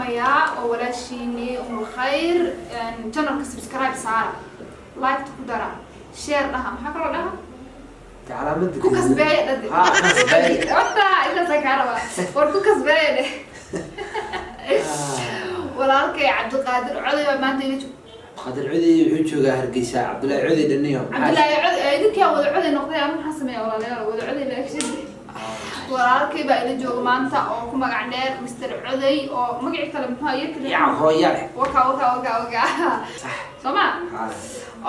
سلاميا ولا شيني والخير channel سبسكرايب سارة لايك تقدرها شير لها محاكرة لها تعال مدك كوكس باي ردي كوكس باي وطا إلا سكارة وركوكس باي walaalkay Cabdi Qaadir Codey baa maanta ila joog Qaadir Codey wuxuu joogaa Hargeysa Cabdullaahi Codey dhaniyo Cabdullaahi Codey idinka wada Codey noqday ama maxaa sameeyay walaalayaal wada Codey leekshin walaalkay baa ila joog maanta oo ku magac dheer Mr Codey oo magaci kale muxuu yahay yaa hooyale waka soma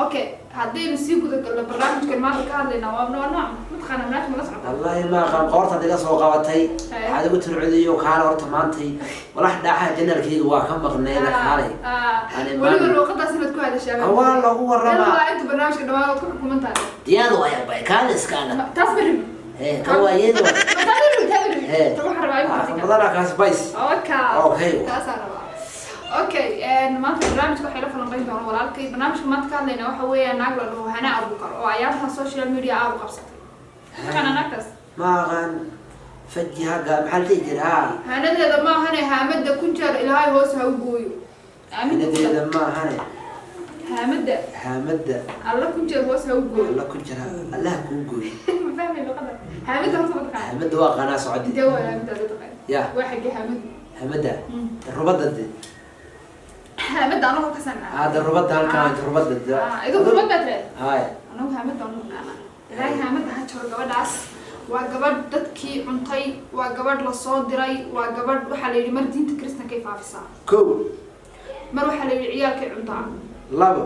okay haddii si guud gal barnaamijkan maanta ka hadlayna waa nooc mid qanamnaad ma la socdo wallahi ma qan qoorta diga soo qabatay hada ku turcudiyo kaala horta maantay walax dhaxa janalkayga waa ka maqneeda xalay waliba luqadaas inaad ku hadashaa waa lagu warrama waa inta barnaamijka dhamaad ku xukumantaa diyaad waa bay kaaliskana tasbir كوايد تروح ربعي بدنا كاس بايس اوكي اوكي ما برنامج waxay la falanqayn doonaa walaalkay barnaamijka maanta ka hadlayna waxa weeyaan naag la dhaho Hana Abukar oo ayaamaha social media aad u qabsatay kana naagtaas ma qan fajihaga maxalti jira hanadeeda ma hane haamada ku jeer ilaahay hoos ha u gooyo hanadeeda ma hane haamada alla ku jeer hoos ha u gooyo alla ku jira allah ku gooyo ma fahmay luqada haamada hoos ma taqaan haamada waa qana socodi jawa haamada taqaan ya waxa haamada haamada rubadda haamada anoo ka sanaa hada rubadda halkaan rubadda idu rubadda tare hay anoo haamada anoo qana ilaahay haamada ha jiro gabadhaas waa gabadh dadkii cuntay waa gabadh la soo diray waa gabadh waxa la yiri mar diinta Kristaanka ay faafisaa ko mar waxa la yiri ciyaalkay cuntaa labo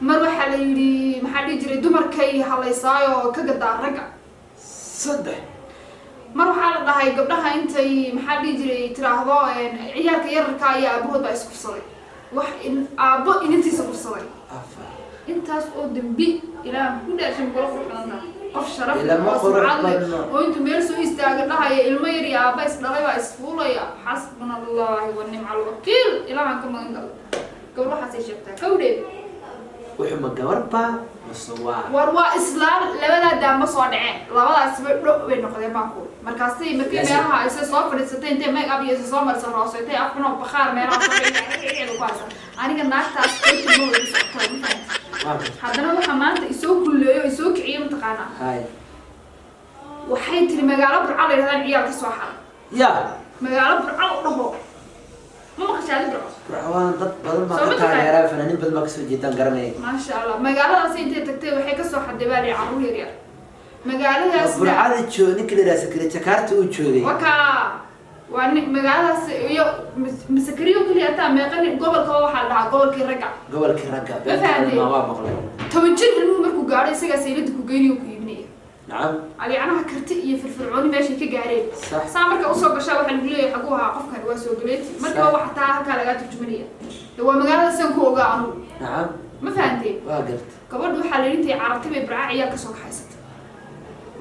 mar waxa la yiri maxaa dhigi jiray dumarkay halaysaayo ka gadaa raga saddex mar waxa la dhahay gabdhaha intay maxaa dhigi jiray tiraahdo ciyaalka yararka ayaa aabahood baa isku fursaday wax in aabo intiisa fursaday intaas oo dambi ilaa ku dhaashan golo qurxana qof sharaf oo inta meel soo istaaga dhahay ilmo yar iyo aaba is dhalay baa isfuulaya xasbunallahu wa ni'mal wakiil ilaahan ka magan gal gabdhahaas ay sheegtaa kawdheed wuxuu ma gabarba masawaa waa islaam labada daama soo dhaceen labadaas way noqdeen baa ku markaasay markii meelaha ay soo fadhiisatay intay make up iyo soo marsan roosaytay afkana bakhaar meelaha soo dhaceen ku haysan aniga naagtaas ay ma way socotay haddana waxa maanta isoo kulleeyo isoo kiciyo mutaqaana hay waxay tiri magaalo burcal ay raadaan ciyaalka soo xaray ya magaalo burcal u dhaho ma maqashaadi burcawaan dad badan ma ka taageeraa fanaaniin badan ma ka soo jeedaan garanay ma sha Allah magaaladaas intay tagtay waxay ka soo xadibaan carruur yar yar magaaladaas burcada joogin kale raas kale Jakarta uu joogay waka waa magaaladaas iyo masakariyo kaliya taa meeqan gobolka waxa la dhahaa gobolkii raga ma waa maqlay tawajir inuu markuu gaaro isaga saylada ku geeniyo ku iibnaya نعم علي أنا هكرت يفرفرعوني ماشي كجارين سامر كأوصل بشاء واحد يقول لي حقوها قفكر واسوقلت مركب واحد تاعها كلاجات الجمهورية هو مجال السنكو قانو نعم ما فهمتي واقرت قبل وحلي أنت عرفتي ببراعي عيال كسوق حيست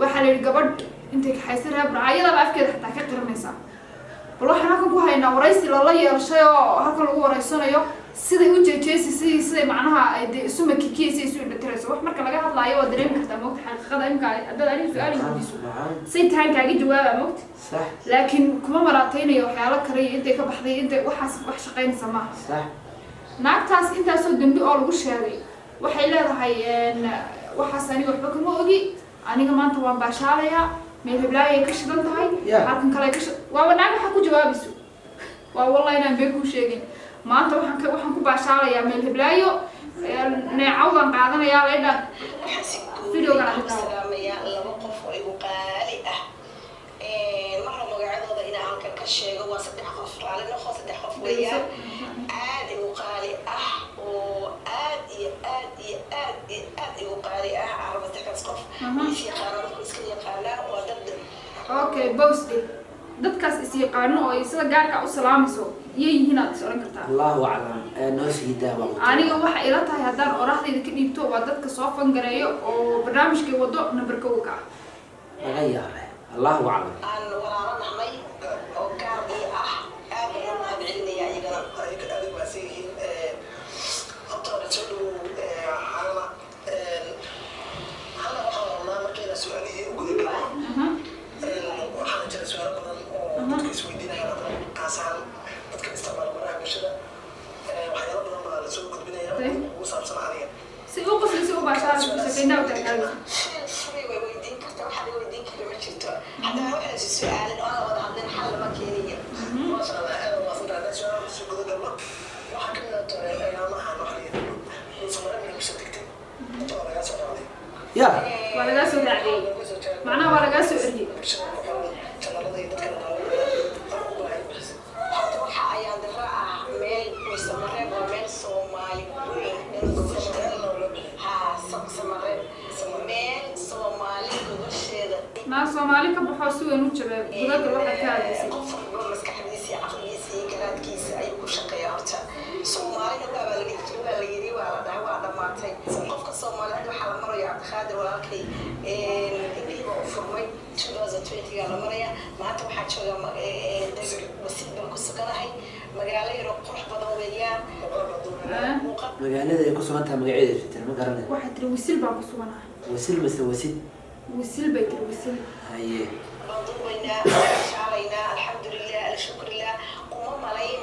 وحلي قبل أنت حيصيرها براعي لا بعرف كده حتى كقر مسا والله إحنا كنا هاينا ورئيس الله يرشيا هكذا هو رئيسنا يو سيدا وجه جيسي سيدا معناها سوما كيكي سيدا بترسو wax marka laga hadlaayo waa dareem kartaa moogta xaqiiqada imka hadda ani su'aal weydiiso saytaan kaaga jawaaba moogta sax laakiin kuma maraataynayo waxyaalo kale intay ka baxday intay waxaas wax shaqeynaysa ma sax naagtaas intaas oo dambi oo lagu sheegay waxay leedahay waxaas aniga waxba kuma ogi aniga maanta waan baashaalaya meel heblaay ka shidan tahay halkan kale ka waa naag waxa ku jawaabiso waa wallahi inaan been ku sheegin maanta waxaan ku baashaalaya meel heblaayo neecawdan qaadanaya leedah video ga aan salaamaya laba qof oo igu qaali ah marka magacadooda inaan halkan ka sheego waa saddex qof raalina qof saddex qof weeyaan aad igu qaali ah oo aad iyo igu qaali ah araba saddex qof is yaqaanaan iska yaqaanaan waa dad okay boosty dadkaas is yaqaano oo sida gaarka u salaamayso yihiin aad soo kartaa Allahu a'lam noo siidaa baa aniga waxa ila tahay hadaan orahdayda ka dhiibto waa dadka soo fangareeyo oo barnaamijka wado numberka uu ka laga yaabay Allahu a'lam aan walaalo naxmay oo gaar ah aad ayaan u hadcinaya iyagana ay ka adag baasiin horta soo hala waxa markayna su'aalihii ugu dambeeyay waxaan jira su'aalo badan oo dadka isweydiinayaan kaasaan dadka إنه تكلم شوي ويدين كرتا واحد ويدين كذا ما شفته حتى لو واحد سؤال وأنا وضع عندنا حل مكانية ما شاء الله أنا واصل هذا سؤال بس يقول قبل وحكينا يا ما حنحلي وصلنا من مستكتين ترى يا سؤال يا ولا جالس ولا معناه ولا جالس وعدي حتى waxa ayaan diraa meel Soomaaliyeed waa meel Soomaali weyn meel Soomaali gudasheeda ما Soomaali ka baxo si weyn u jabay gudada waxa ka hadisay qof walba maskaxdiisa aqligiisa garaadkiisa ay ku shaqeeyaan horta Soomaalina waa la yiri waa la dhaawaa dhamaatay qofka Soomaaliyeed waxa la marayo Cabdiqaadir walaalkay intii uu furmay 2020 ga la maraya maanta waxa jooga wasiir ku suganahay magaalo yar oo qurux badan weeyaan magaalada ay ku sugan tahay magaceeda fitan ma garanay waxa tiri wisil baa ku suganahay wasil mise wasid wisil bay tiri wisil haye رضونا شعرنا الحمد لله الشكر لله وما ملايين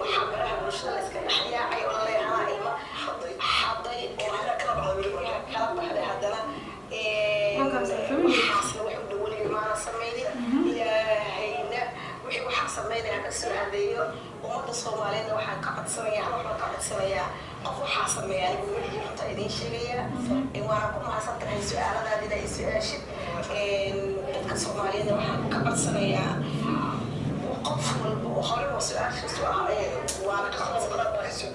وحبرها برشلونة اسكن حياة عي ولا يها إلما حضي وحنا كلام هذا هذانا حاصل وحب دولي ما سمينا يا هينا وحب حاصل مينا هكسر هذيو وما تصومالين وحنا قعد سمية وحنا قعد سمية قفوا حاصل ميا يقول لي أنت إذا شيء وأنا كم حصلت هاي سؤال هذا هاي سؤال شيء dadka Soomaaliyeed waxaan ka codsanayaa qof walba oo hore oo su'aashiisu waana ka codsanayaa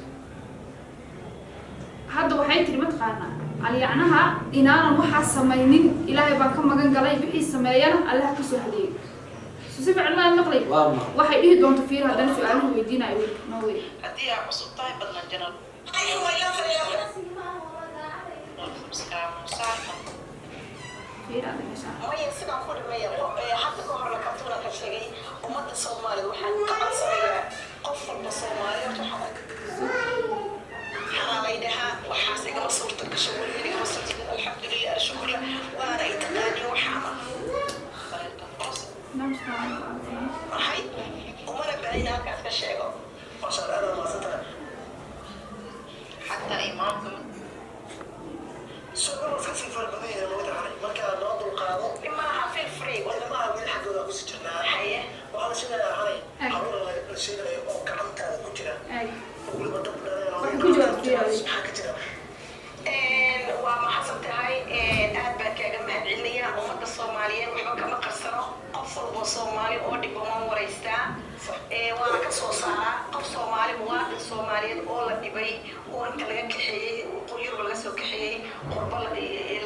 hadda waxay tiri ma taqaana aliyanaha inaanan waxa sameeynin ilaahay baan ka magan galay wixii sameeyana Allah ka soo hadiyo si fiican ma naqlay waxay dhihi doonto fiir haddana su'aaluhu weydiinayo ma way hadii aad cusub tahay badlan janal maya sidaan ku dhimaya hadda ka horna kartuuna ka sheegay ummadda Soomaaliyeed waxaan ka codsanayaa qof walba Soomaaliyeed waxaa laydhahaa waxaas igama suurta gasho weligeed igama suurta alxamdulilah alshukr waana ay taqaaniin waxaana maxay umana baahina halkaas ka sheego masha Allah maasanta xataa imaamka سوبر وفي فربنا موجود عليه ما كان ناض القاضي إما في فري ولا ما من حق ولا كسجنا حياة وهذا شيء عليه حاول الشيء اللي كعمت هذا كتير وكل ما تبنا حكتير وما حصلت هاي أبى كجمع علمية ومد الصوماليين وحبك ما قصروا قفل وصومالي أودي بمان وريستا وأنا كسو صارا قف صومالي مواطن صوماليين أول دبي وأنت لقى كحيي وقير ولا سو كحيي قرب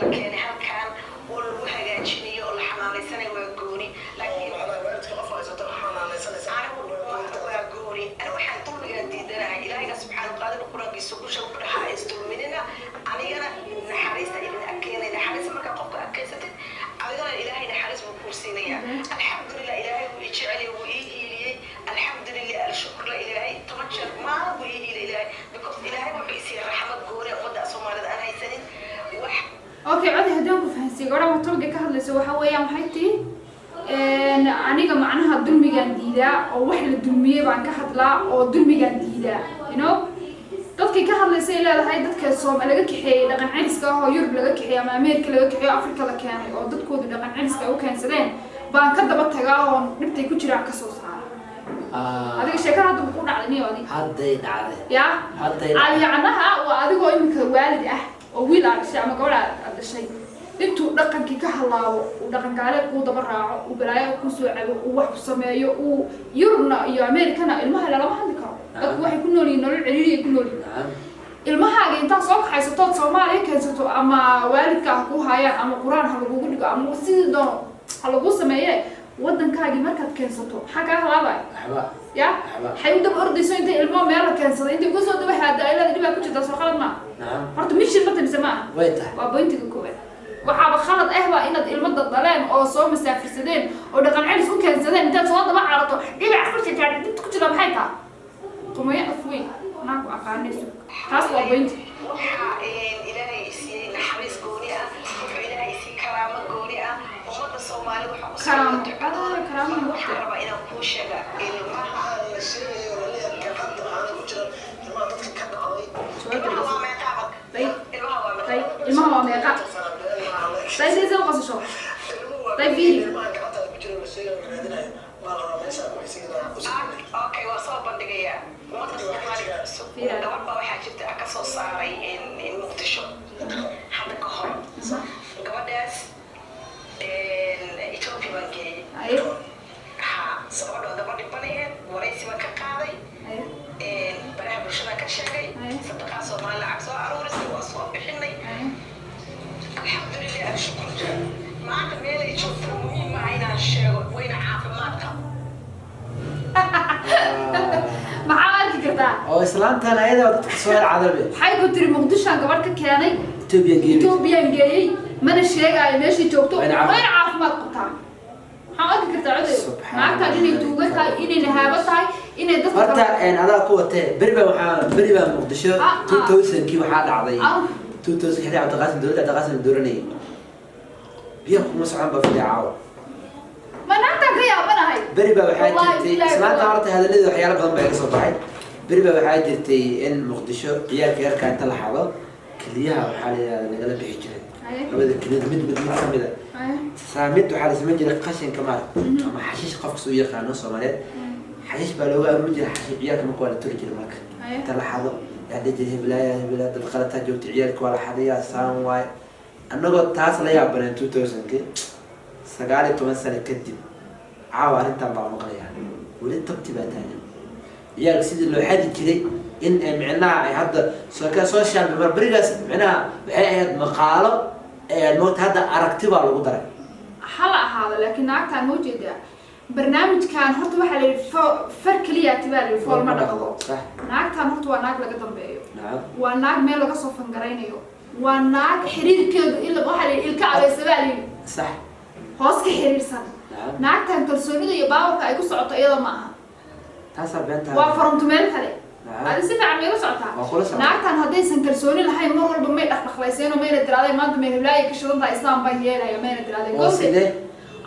لكن هل كان والوهجانشني ولا حناني سنة وجوني لكن أنا بقيت خلاص إذا حناني سنة أنا وجوني أنا وحن طول جديد أنا إلهي سبحانه وتعالى القرآن بيسوق شو برها يستلمنا أنا نحرس إلى أكيد نحرس ما كقف أكيست أيضا إلهي نحرس بكرسينيا الحمد لله إلهي ويجعلي وإيه الحمد لله الشكر لإلهي تمشى ما وإيه إلهي بكف إلهي وحيسي رحمة جوري وضع سومالد أنا هيسنين اوكي عادي هدوك فهمتي غورا وطبقه ka hadlayso waxa weeyaan maxay tii aniga macnaha dulmigan diida oo wax la dulmiyay baan ka hadlaa oo dulmigan diida dadkii ka hadlaysay leedahay dadka Soomaaliya laga kaxeeyay dhaqan celiska oo Yurub laga kaxeeyay ama Ameerika laga kaxeeyay Afrika la keenay oo dadkoodu dhaqan celiska u keensadeen baan ka daba tagaa oo dhibtay ku jiraan ka soo saara adiga sheekada hadda ku dhacday adiga hadday dhacday ya hadday aliyanaha waa adigoo imika waalid ah oo wiil arshay ama gabadh dhashay intuu dhaqankii ka halaabo uu dhaqan gaaleed ku daba raaco uu balaayo ku soo cabo uu wax ku sameeyo uu Yurubna iyo Ameerikana ilmaha lama hadli karo dadku waxay ku nool yihiin nolol ciriiri ku nool ilmahaaga inta soo kaxaysato Soomaaliya keensato ama waalidka ku hayaan ama Quraan ha lagu dhigo ama sidii doono ha lagu sameeyay waddankaaga markaad keensato xaga halaabay ya xay u dab ordayso inta ilmo meel la keensado inta ku soo daba haadaayada dib ku jirta soo qalad ma horta mission ma tansama way tahay waa bointiga koowaad waxaaba khalad ah waa inaad ilmada dhaleen oo soo masaafirsadeen oo dhaqan celis u keensadeen inta soo daba carato dhibac ku jirta dib ku jira maxay tahay qomaya afwey naaku aqaanayso taas waa bointi waxa ilaahay si naxariis gooni ah wuxuu ilaahay si karaamo gooni ah ummadda Soomaaliyeed waxa ku karaamo waxa raba inaan ku sheego ilmaha la sheegayo leeyahay hadda aan ku jiro ilmaha dadka ka dhacday ilmaha waa meeqa ilmaha waa meeqa طيب ليه زي ما قصة شو طيب فيني اوكي وصوب بندقية gabadh baa waxaa jirta ka soo saaray in muqdisho hadda ka hor gabadhaas Ethiopia baan geeyey sababtoo gabadhi banayd waraysi baan ka qaaday baraha bulshada ka sheegay sadaqaa Soomaali lacag soo aruurisay waa soo bixinay alxamdulilah shukr maanta meel ay joogto muhiim ah inaan sheego wayna caafimaadka maxaa kartaa oo islaantan ayada dadka soo cadabe waxay ku tiri muqdisho gabadh ka keenay Ethiopia geeyay mana sheegay meeshii joogto way caafimaad qabtaa maxaa arki kartaa codey maanta inay tuuga tahay inay nahaabo tahay inay dadka horta adaa ku watee beriba muqdisho 2000 waxaa dhacday 2000 xilli Cabdiqaasim dooranay biyo kuma socon ba fiicaw ما نعتقد يا بناهي بريبا وحاجتي سمعت عرض هذا اللي وحياة بدن بيجي صباحي بريبا وحاجتي إن مقدشة عيال كير كانت لحظة كليها وحالي اللي قلب بيحجري هذا كلية مد كاملة سامد وحالي سمجي لقشين كمان أما حشيش قفك سوية خانو صوماليات حشيش بالوغا مجي حشيش عيال كمان كوالا تركي الملك تلحظة يعني تجي بلاد القلتها جوت عيال كوالا حديا سام واي أنا قلت تاس لا يابن 2000 كي سجالي تمثل كدب عاوة أنت بقى مغريها ولين تكتبها تاني يا سيدي لو حد كذي إن معناه هذا سواء سوشيال بريجاس معناه هذا مقالة الموت هذا أركتبه على قدرة حلقة هذا لكن أكثر موجود برنامج كان هرت واحد فرق لي اعتبار الفول ما نقضه صح أكثر هرت وناك لقدم بيو نعم وناك ميل لقى صوف فنجرينيو وناك حرير كده إلا واحد الكعب سبالي صح هوس كحريرسان naagtan kalsoonida iyo baawarka ay ku socoto iyada ma aha taasa beenta waa farumtu meel kale hadi si fiican meel socotaa naagtan hadaysan kalsooni lahayn mar walba may dhaqdhaqlayseen oo meena diraaday maanta meel hilaay ka shiranta islaam baa yeelaya meena diraaday goobside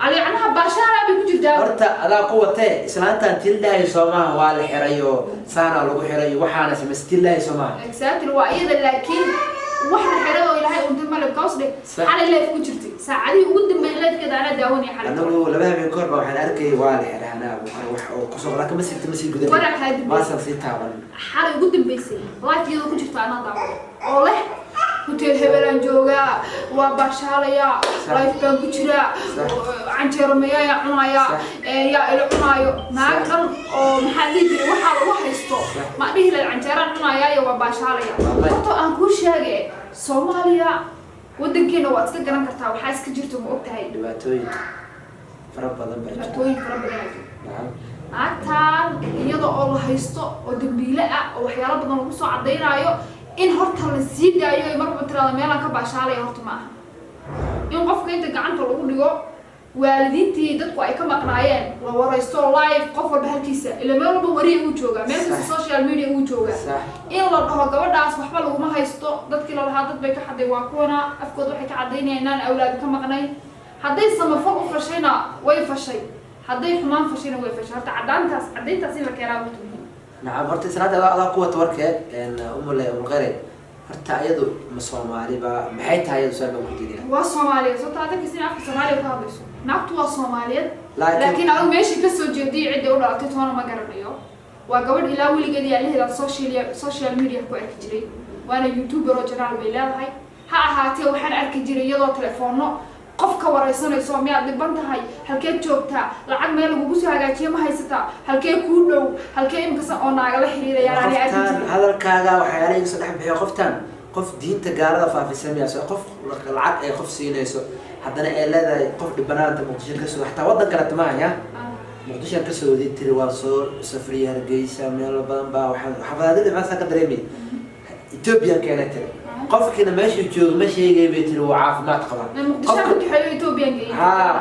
ali anaha baashara bay ku jirtaa horta adaa ku watee islaantan tildahay Soomaha waa la xirayo saana lagu xirayo waxaana sameystilay Soomaha exactly waa iyada laakiin waxa xirado ilaahay uu dib malab kaasde xalay leef ku jirtay saacadii ugu dambeeyay leefkeeda ana daawanay xalay anagu laba habeen koor baa waxaan arkay waa la xiraana wax oo ku soo laakiin ma sii gudahay wara kaadi ma san si taaban xalay ugu dambeysay laafiyada ku jirta ana daawado oo leh hotel hebelan jooga waa bashaalaya life baan ku jira canjeero meeyaa cunaya yaa ila cunayo naaqan oo maxaa lidii waxa lagu haysto ma dhihi la canjeero cunaya iyo waa bashaalaya horta aan ku sheegay Soomaaliya wadankeena waa iska garan kartaa waxa iska jirto ma ogtahay dhibaatooyin fara badan naagtan iyada oo la haysto oo dambiile ah oo waxyaalo badan lagu soo cadeynayo in horta la sii daayo ay marba tirada meel ka baashaalay horta ma aha in qofka inta gacanta lagu dhigo waalidiintii dadku ay ka maqnaayeen la waraysto live qof walba halkiisa ila meel walba wariye uu jooga meel kasta social media uu jooga in la dhaho gabadhaas waxba laguma haysto dadkii la lahaa dad bay ka xaday waa kuwana afkood waxay ka cadeynayaan inaan awlaad ka maqnayn hadday samafal u fashayna way fashay hadday xumaan fashayna way fashay horta cadayntaas in la keenaa wuxuu نعم هرت سناد هذا قوة وركة إن الغير هرت عيدو مسومالي بحيث عيدو سالبا كتير وصومالي صوت هذا كسين عارف صومالي وكابيس نعتوا صوماليات لكن أنا ماشي كسر جدي عدة ولا أتيتوانا ما قربيه وقبل إلى ولي قدي عليه السوشيال ميديا كوي كتير وأنا يوتيوبر وجنال بيلاد هاي هاتي وحن أركجري يلا تلفونه qofka waraysanayso miyaad dhiban tahay halkee joogtaa lacag meel lagu soo hagaajiyo ma haysataa halkee ku dhow halkee imkasa oo naaga la xiriirayaan qoftan hadalkaaga waxyaalaha isu dhex bixiyo qoftan qof diinta gaalada faafisanayso qof lacag ay qof siinayso haddana ay leedahay qof dhibanaanta muqdisho ka soo xataa wadan kale tamaaya muqdisho ka soo wadid tiri waa soo safriya Hargeysa meel badan baa xafaadada maasa ka dareemay Ethiopia keena tiri qofkina meesha joogo ma sheegay bay tiri waa caafimaad qaba qofka xayo Ethiopia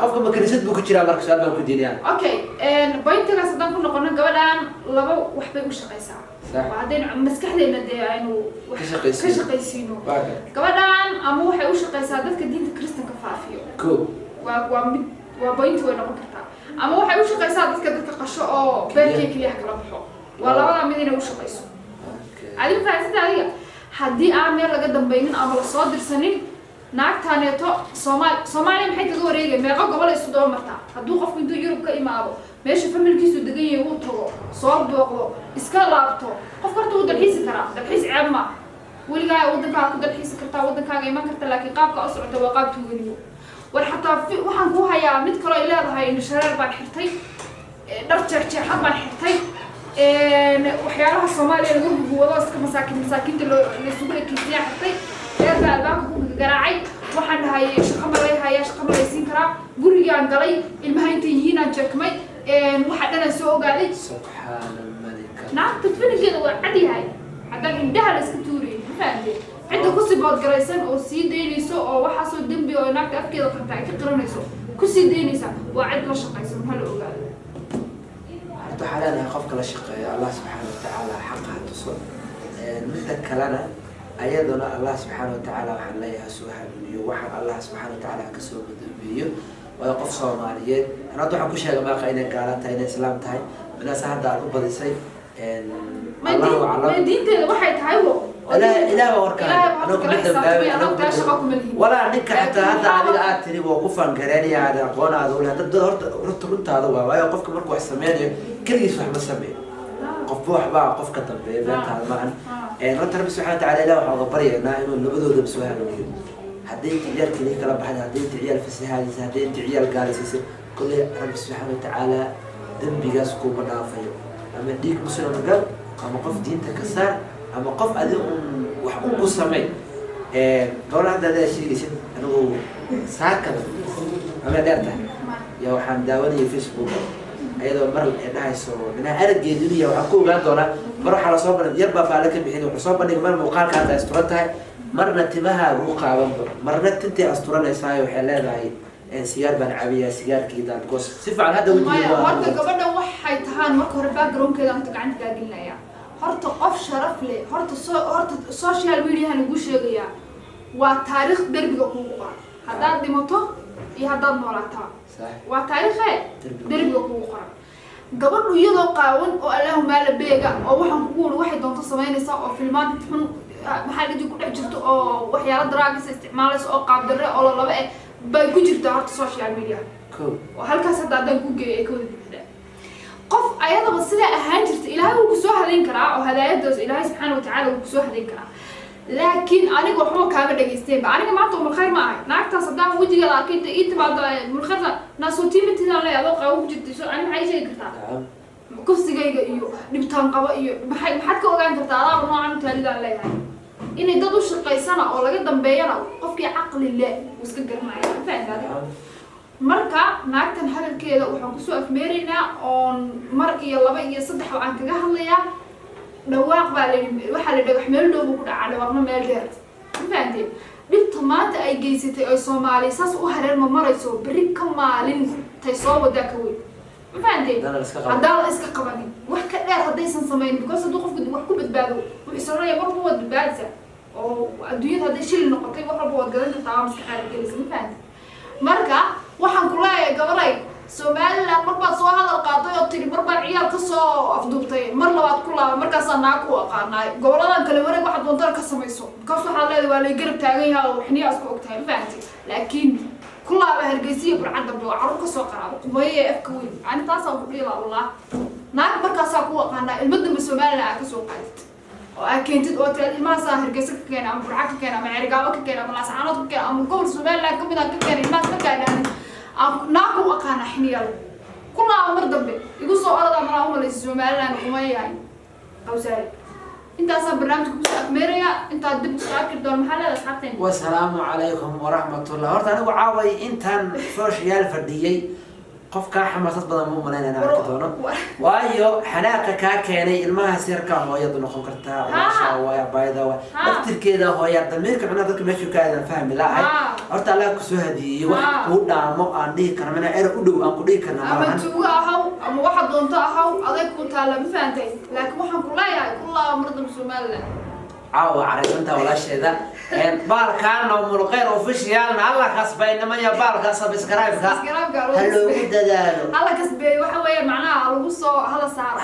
qofka ma kaniisad buu ku jiraa marka su'aal baan ku diinayaan okay pointigaas haddaan ku noqono gabadhan laba wax bay u shaqeysaa waa hadeen maskaxdeena dee aynu ka shaqeysiino gabadhan ama waxay u shaqeysaa dadka diinta Kristanka faafiyo waa point way noqon kartaa ama waxay u shaqeysaa dadka qasho oo beerkii kaliya kala baxo waa labada mid inay u shaqeyso adiga faaiidada adiga haddii aan meel laga dambaynin ama la soo dirsanin naagtaaneeto Soomaaliya maxay kaga wareegay meeqa gobol ay soo martaa hadduu qofku intuu Yurub ka imaado meesha familkiisu degan yahay uu tago soo booqdo iska laabto qof karta uu dalxiis karaa dalxiis ceeb ma weligaa waddanka ku dalxiis kartaa waddankaaga iman kartaa laakiin qaabka u socdo waa qaab tuuganiyo war xataa waxaan ku hayaa mid kale ay leedahay in shareer baan xirtay dhar jeexjeexad baan xirtay waxyaalaha Soomaaliya lagu wado iska masaakiinta loo isugu ekeysiyay xirtay reerka albaabka ku garaacay waxaan dhahay shaqo ma leeyahay shaqo ma leeysiin karaa gurigaan galay ilmaha intay yihiin aan jeekmay waxa dhan soo ogaaday subxaanallah naagta filigeeda waa cadi yahay haddaan indhaha la iska tuuriyay fahamtay cidda ku sibood galaysan oo sii deynayso oo waxa soo dambi oo naagta afkeeda qanta ay ka qiranayso ku sii deynaysa waa cid la shaqaysan ma la ogaado hadda xalana qofka la shaqeeyo Allah subhanahu wa ta'ala xaqqa tuso midda kalena ayaduna Allah subhanahu wa ta'ala waxaan leeyahay suuxabiyo waxaan Allah subhanahu wa ta'ala ka soo gudbiyo waa qof Soomaaliyeed ana waxaan ku sheegay ma qaynay gaalata inay islaam tahay banaas hadda u badisay ما دينته waxay tahay لا وركان انا كنت ولا نك حتى هذا adiga aad tiri waa ku fangareeyay hada aqoon aad u leedahay dad horta runtaada waa waayo qofka markuu wax sameeyo kaligiis wax ma sameeyo qof qofka dambeeya beertaada ma aan runta Rabbi subhanahu wa ta'ala waxa uu baryaynaa inuu labadooda soo hagaajiyo hadii tiyarkii kala baxday hadii tiyar fasahaadis hadii tiyar gaalisay kulli Rabbi subhanahu wa ta'ala dambigaas ku badaafayo ama dhiig muslim gal ama qof diinta ka saar ama qof adigu wax u samay dowladda hada sheegaysid anigu saakada ama dheerta yaa waxaan daawanayay Facebook ayadoo mar ay dhahayso inaa araggeeduniya waxaan ku ogaan doonaa mar waxa la soo bandhig yar baa faala ka bixin wuxuu soo bandhigay mar muuqaalka hadda asturan tahay marna timaha uu qaaban marna tintii asturanaysaa waxay leedahay sigaar baan cabiyaa sigaarkii daan goos si fiican hadda wajiga waa horta gabadha waxay tahaan marka hore backgroundkeeda inta gacanta ka gelinaya horta qof sharaf leh horta social media lagu sheegaya waa taariikh darbiga kugu qoran haddaad dhimato iyo haddaad noolaato waa taariikh darbiga kugu qoran gabadhu iyadoo qaawan oo Allahumma la beega oo waxaan kugu wada waxay doonto sameynaysaa oo filmaan xun maxaa la ku dhex jirto oo waxyaalo drugs isticmaalayso oo qaab darre oo laba bay ku jirtaa horta social media oo halkaas hadda ku geeyay ka wada qof ayadaba sida ahaan jirta Ilaahay uu ku soo hadayn karaa oo hadaayadaas Ilaahay subhanahu wa ta'ala uu ku soo hadayn karaa laakiin aniga waxba kaaga dhageysteen aniga maanta umul khayr ma ahay naagtaas hadaan wajigeeda arkayta ii timaado umul khayr naasoo tiimitidan la yado qaw ku jirtay soo aan maxay sheegi kartaa kufsigayga iyo dhibtaan qaba iyo maxaad ka ogaan kartaa adaa noocan taalidan leeyahay inay dad u shaqaysana oo laga dambeeyana qofkii aqli leh uu iska garanaya faahfaahada marka naagtan hadalkeeda waxaan ku soo afmeeraynaa oo mar iyo laba iyo saddex aan kaga hadlayaa dhawaaq baa waxa la dhagax meel dhow ku dhacay dhawaaqna meel dheer faahfaahada dhibta maanta ay geysatay oo Soomaaliya saas u hareer ma marayso bari ka maalin tay soo wada ka weyn faahfaahada hadda la iska qabanin wax ka dheer hadaysan sameyn because haduu qofku wax ku badbaado wuxuu sameeyay mar uu badbaadsa oo adduunyada haday shil noqotay wax walba wad gadan kartaa maskaxda gelisay faahfaahada marka waxaan ku leeyahay gabaray Soomaaliland marba soo hadal qaaday oo tiri marba ciyaal ka soo afduubtay mar labaad ku laaba markaas aan ku aqaanay goboladan kale wareeg waxa doonto ka sameeyso kaas waxa leeyahay waa la garab taagan yahay oo xiniya isku ogtahay faahfaahada laakiin كلها هرجسية برعد بلو عروق ساقرا وهي أفكوي أنا تاسع بقولي الله ناك بركة ساقوا قانا المدن بالسومال لا أكسو قادت وأكيد تقول ما صار هرجسك كان أم برعك كان أم عرقاوك كان أم لاسعانات كان أم كل سومال لا كم ذاك كان الناس كان يعني ناكو قانا حنيال كلها مرضى بي يقول صو أرض أمرهم السومال لا نقومي يعني أو ساري انت اصلا برنامجك بس أميريا انت دب تراكر دور محل اصحابتين والسلام عليكم ورحمه الله horta anigu caaway intan social fadhiyay qofka xamaasad badan muu maleyn ana arki doono waayo xanaaqa ka keenay ilmaha sirka hooyadu noqon kartaa waasha waa bayda waa daftirkeeda hooyada dameerka cunada dadka meesha ka aadan fahmi laahay horta Allah ku soo hadiyay wax ku dhaamo aan dhigi karnaa er u dhow aan ku dhigi karnaa ama tuuga ahaw ama waxa doonto ahaw aday ku taala ma faantay laakiin waxaan ku leeyahay kullaa mardan Soomaaliland عاو عرفنتا ولا شيء ذا بالكان وملقين اوفيشيالنا الله كسبين ما يا بالك سبسكرايب هلو ددالو الله كسبي waxa weeye macnaha lagu soo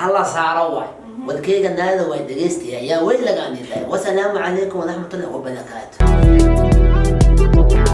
hala saaro waay wadkayga naada way dhageystay ya way laga anilay wassalaamu alaykum wa rahmatullahi wa barakatuh